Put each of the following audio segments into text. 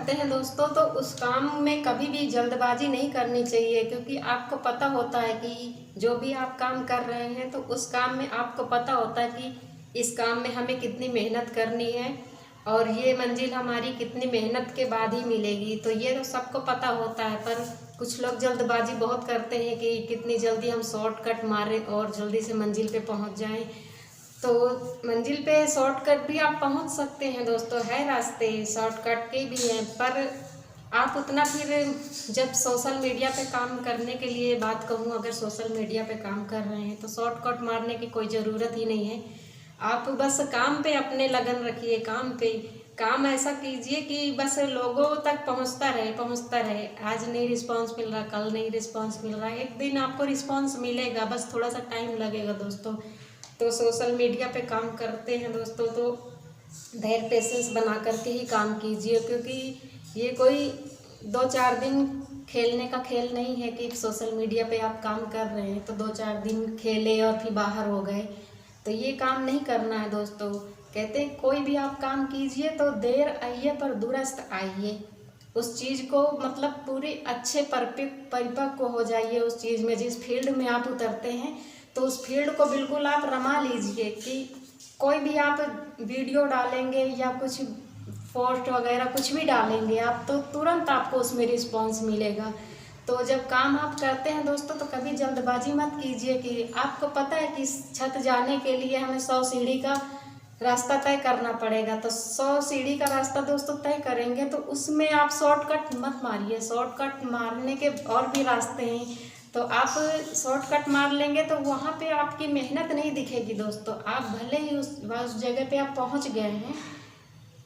करते हैं दोस्तों, तो उस काम में कभी भी जल्दबाजी नहीं करनी चाहिए, क्योंकि आपको पता होता है कि जो भी आप काम कर रहे हैं तो उस काम में आपको पता होता है कि इस काम में हमें कितनी मेहनत करनी है और ये मंजिल हमारी कितनी मेहनत के बाद ही मिलेगी। तो ये तो सबको पता होता है, पर कुछ लोग जल्दबाजी बहुत करते हैं कि कितनी जल्दी हम शॉर्टकट मारें और जल्दी से मंजिल पे पहुंच जाएं। तो मंजिल पे शॉर्टकट भी आप पहुंच सकते हैं दोस्तों, है रास्ते शॉर्टकट के भी हैं, पर आप उतना फिर जब सोशल मीडिया पे काम करने के लिए बात कहूँ, अगर सोशल मीडिया पे काम कर रहे हैं तो शॉर्टकट मारने की कोई ज़रूरत ही नहीं है। आप बस काम पे अपने लगन रखिए, काम पे काम ऐसा कीजिए कि बस लोगों तक पहुंचता रहे। आज नहीं रिस्पांस मिल रहा, कल नहीं रिस्पांस मिल रहा, एक दिन आपको रिस्पांस मिलेगा, बस थोड़ा सा टाइम लगेगा दोस्तों। तो सोशल मीडिया पे काम करते हैं दोस्तों तो धैर्य पेशेंस बना करके ही काम कीजिए, क्योंकि ये कोई 2-4 दिन खेलने का खेल नहीं है कि सोशल मीडिया पे आप काम कर रहे हैं तो 2-4 दिन खेले और फिर बाहर हो गए। तो ये काम नहीं करना है दोस्तों। कहते हैं कोई भी आप काम कीजिए तो देर आइए पर दुरुस्त आइए। उस चीज़ को मतलब पूरे अच्छे परिपक्व हो जाइए उस चीज़ में, जिस फील्ड में आप उतरते हैं तो उस फील्ड को बिल्कुल आप रमा लीजिए कि कोई भी आप वीडियो डालेंगे या कुछ पोस्ट वगैरह कुछ भी डालेंगे आप तो तुरंत आपको उसमें रिस्पांस मिलेगा। तो जब काम आप करते हैं दोस्तों तो कभी जल्दबाजी मत कीजिए कि आपको पता है कि इस छत जाने के लिए हमें 100 सीढ़ी का रास्ता तय करना पड़ेगा, तो 100 सीढ़ी का रास्ता दोस्तों तय करेंगे तो उसमें आप शॉर्टकट मत मारिए। शॉर्टकट मारने के और भी रास्ते हैं, तो आप शॉर्टकट मार लेंगे तो वहाँ पे आपकी मेहनत नहीं दिखेगी दोस्तों। आप भले ही उस जगह पे आप पहुँच गए हैं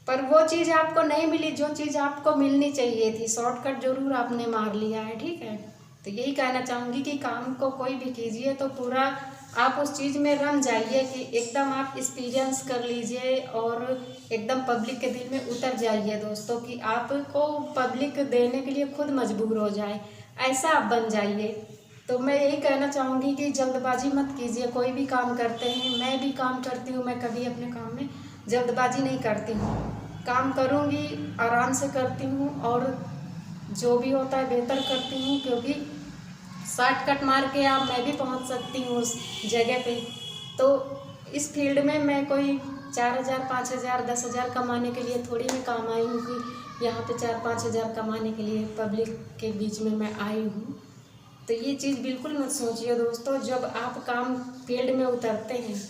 पर वो चीज़ आपको नहीं मिली जो चीज़ आपको मिलनी चाहिए थी। शॉर्टकट जरूर आपने मार लिया है, ठीक है। तो यही कहना चाहूँगी कि काम को कोई भी कीजिए तो पूरा आप उस चीज़ में रम जाइए कि एकदम आप एक्सपीरियंस कर लीजिए और एकदम पब्लिक के दिल में उतर जाइए दोस्तों, कि आपको पब्लिक देने के लिए खुद मजबूर हो जाए, ऐसा आप बन जाइए। तो मैं यही कहना चाहूँगी कि जल्दबाजी मत कीजिए। कोई भी काम करते हैं, मैं भी काम करती हूँ, मैं कभी अपने काम में जल्दबाजी नहीं करती हूँ। काम करूँगी आराम से करती हूँ और जो भी होता है बेहतर करती हूँ, क्योंकि शॉर्टकट मार के आप मैं भी पहुँच सकती हूँ उस जगह पे। तो इस फील्ड में मैं कोई 4,000 5,000 10,000 कमाने के लिए थोड़ी मैं काम आई हूँ कि यहाँ पे 4-5 हज़ार कमाने के लिए पब्लिक के बीच में मैं आई हूँ। तो ये चीज़ बिल्कुल मत सोचिए दोस्तों। जब आप काम फील्ड में उतरते हैं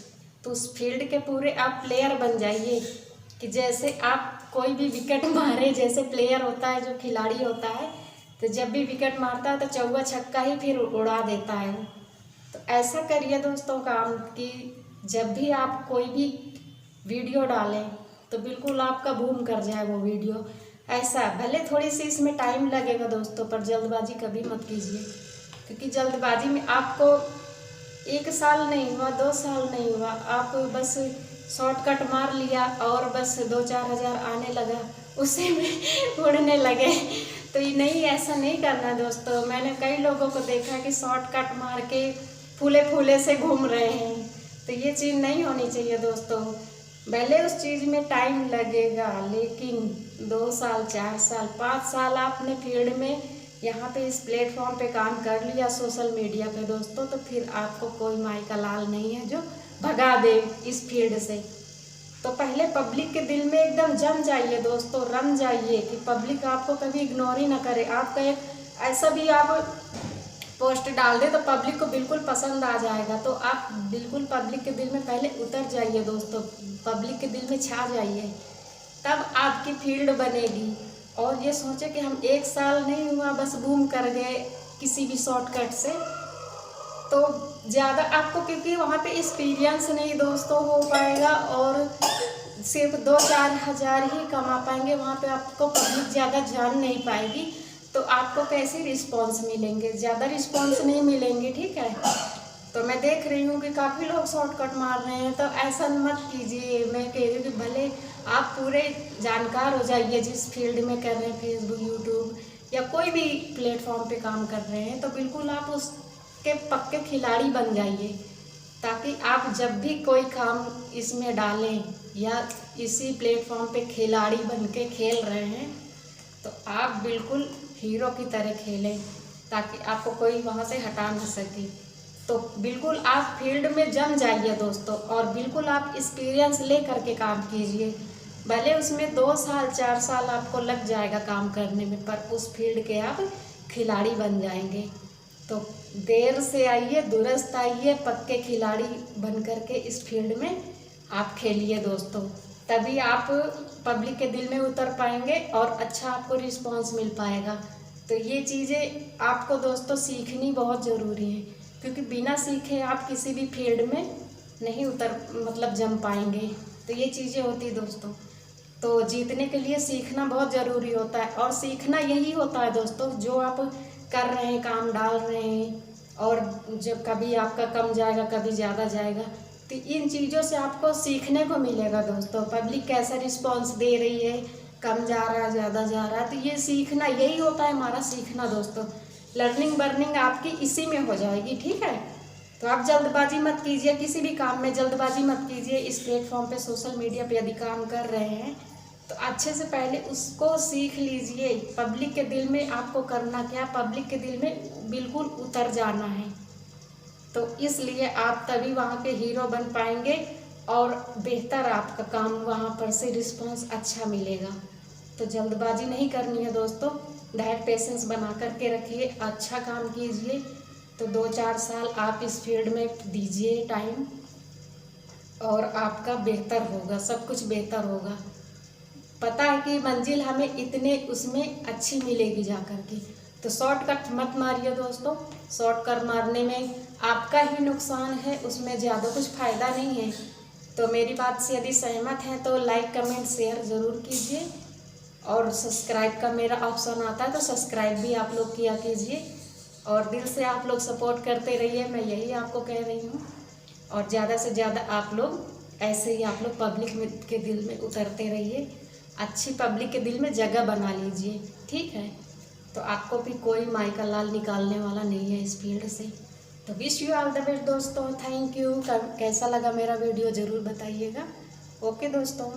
तो उस फील्ड के पूरे आप प्लेयर बन जाइए, कि जैसे आप कोई भी विकेट मारे, जैसे प्लेयर होता है जो खिलाड़ी होता है तो जब भी विकेट मारता है तो चौका छक्का ही फिर उड़ा देता है। तो ऐसा करिए दोस्तों काम कि जब भी आप कोई भी वीडियो डालें तो बिल्कुल आपका बूम कर जाए वो वीडियो। ऐसा भले थोड़ी सी इसमें टाइम लगेगा दोस्तों, पर जल्दबाजी कभी मत कीजिए, क्योंकि जल्दबाजी में आपको 1 साल नहीं हुआ, 2 साल नहीं हुआ, आप बस शॉर्टकट मार लिया और बस 2-4 हज़ार आने लगा, उसी में उड़ने लगे। तो ये नहीं, ऐसा नहीं करना दोस्तों। मैंने कई लोगों को देखा कि शॉर्टकट मार के फूले फूले से घूम रहे हैं, तो ये चीज़ नहीं होनी चाहिए दोस्तों। भले उस चीज़ में टाइम लगेगा, लेकिन 2 साल 4 साल 5 साल आपने फील्ड में यहाँ पे इस प्लेटफॉर्म पे काम कर लिया सोशल मीडिया पे दोस्तों, तो फिर आपको कोई माई का लाल नहीं है जो भगा दे इस फील्ड से। तो पहले पब्लिक के दिल में एकदम जम जाइए दोस्तों, रम जाइए कि पब्लिक आपको कभी इग्नोर ही ना करे। आपका एक ऐसा भी आप पोस्ट डाल दे तो पब्लिक को बिल्कुल पसंद आ जाएगा। तो आप बिल्कुल पब्लिक के दिल में पहले उतर जाइए दोस्तों, पब्लिक के दिल में छा जाइए, तब आपकी फील्ड बनेगी। और ये सोचे कि हम 1 साल नहीं हुआ बस बूम कर गए किसी भी शॉर्टकट से, तो ज़्यादा आपको क्योंकि वहाँ पे एक्सपीरियंस नहीं दोस्तों हो पाएगा और सिर्फ 2-4 हज़ार ही कमा पाएंगे। वहाँ पे आपको पब्लिक ज़्यादा जान नहीं पाएगी, तो आपको कैसे रिस्पॉन्स मिलेंगे, ज़्यादा रिस्पॉन्स नहीं मिलेंगे, ठीक है। तो मैं देख रही हूँ कि काफ़ी लोग शॉर्टकट मार रहे हैं, तो ऐसा मत कीजिए। मैं कह रही हूँ कि भले आप पूरे जानकार हो जाइए जिस फील्ड में कर रहे हैं, फेसबुक यूट्यूब या कोई भी प्लेटफॉर्म पे काम कर रहे हैं, तो बिल्कुल आप उसके पक्के खिलाड़ी बन जाइए, ताकि आप जब भी कोई काम इसमें डालें या इसी प्लेटफॉर्म पे खिलाड़ी बन के खेल रहे हैं तो आप बिल्कुल हीरो की तरह खेलें ताकि आपको कोई वहाँ से हटा ना सके। तो बिल्कुल आप फील्ड में जम जाइए दोस्तों, और बिल्कुल आप एक्सपीरियंस ले करके काम कीजिए। भले उसमें 2 साल 4 साल आपको लग जाएगा काम करने में, पर उस फील्ड के आप खिलाड़ी बन जाएंगे। तो देर से आइए, दुरुस्त आइए, पक्के खिलाड़ी बन करके इस फील्ड में आप खेलिए दोस्तों। तभी आप पब्लिक के दिल में उतर पाएंगे और अच्छा आपको रिस्पांस मिल पाएगा। तो ये चीज़ें आपको दोस्तों सीखनी बहुत ज़रूरी है, क्योंकि बिना सीखे आप किसी भी फील्ड में नहीं जम पाएंगे। तो ये चीज़ें होती है दोस्तों। तो जीतने के लिए सीखना बहुत ज़रूरी होता है, और सीखना यही होता है दोस्तों, जो आप कर रहे हैं, काम डाल रहे हैं, और जब कभी आपका कम जाएगा कभी ज़्यादा जाएगा, तो इन चीज़ों से आपको सीखने को मिलेगा दोस्तों। पब्लिक कैसा रिस्पॉन्स दे रही है, कम जा रहा है ज़्यादा जा रहा है, तो ये सीखना यही होता है हमारा सीखना दोस्तों। लर्निंग बर्निंग आपकी इसी में हो जाएगी, ठीक है। तो आप जल्दबाजी मत कीजिए, किसी भी काम में जल्दबाजी मत कीजिए। इस प्लेटफॉर्म पे, सोशल मीडिया पे यदि काम कर रहे हैं तो अच्छे से पहले उसको सीख लीजिए। पब्लिक के दिल में आपको करना क्या, पब्लिक के दिल में बिल्कुल उतर जाना है। तो इसलिए आप तभी वहाँ के हीरो बन पाएंगे, और बेहतर आपका काम वहाँ पर से रिस्पांस अच्छा मिलेगा। तो जल्दबाजी नहीं करनी है दोस्तों, धैर्य पेशेंस बना करके रखिए, अच्छा काम कीजिए। तो 2-4 साल आप इस फील्ड में दीजिए टाइम, और आपका बेहतर होगा, सब कुछ बेहतर होगा। पता है कि मंजिल हमें इतने उसमें अच्छी मिलेगी जा कर के। तो शॉर्टकट मत मारिए दोस्तों, शॉर्टकट मारने में आपका ही नुकसान है, उसमें ज़्यादा कुछ फ़ायदा नहीं है। तो मेरी बात से यदि सहमत हैं तो लाइक कमेंट शेयर ज़रूर कीजिए, और सब्सक्राइब का मेरा ऑप्शन आता है तो सब्सक्राइब भी आप लोग किया कीजिए, और दिल से आप लोग सपोर्ट करते रहिए, मैं यही आपको कह रही हूँ। और ज़्यादा से ज़्यादा आप लोग ऐसे ही आप लोग पब्लिक के दिल में उतरते रहिए, अच्छी पब्लिक के दिल में जगह बना लीजिए, ठीक है। तो आपको भी कोई माई का लाल निकालने वाला नहीं है इस फील्ड से। तो wish you all the best दोस्तों, थैंक यू। कैसा लगा मेरा वीडियो ज़रूर बताइएगा। ओके दोस्तों।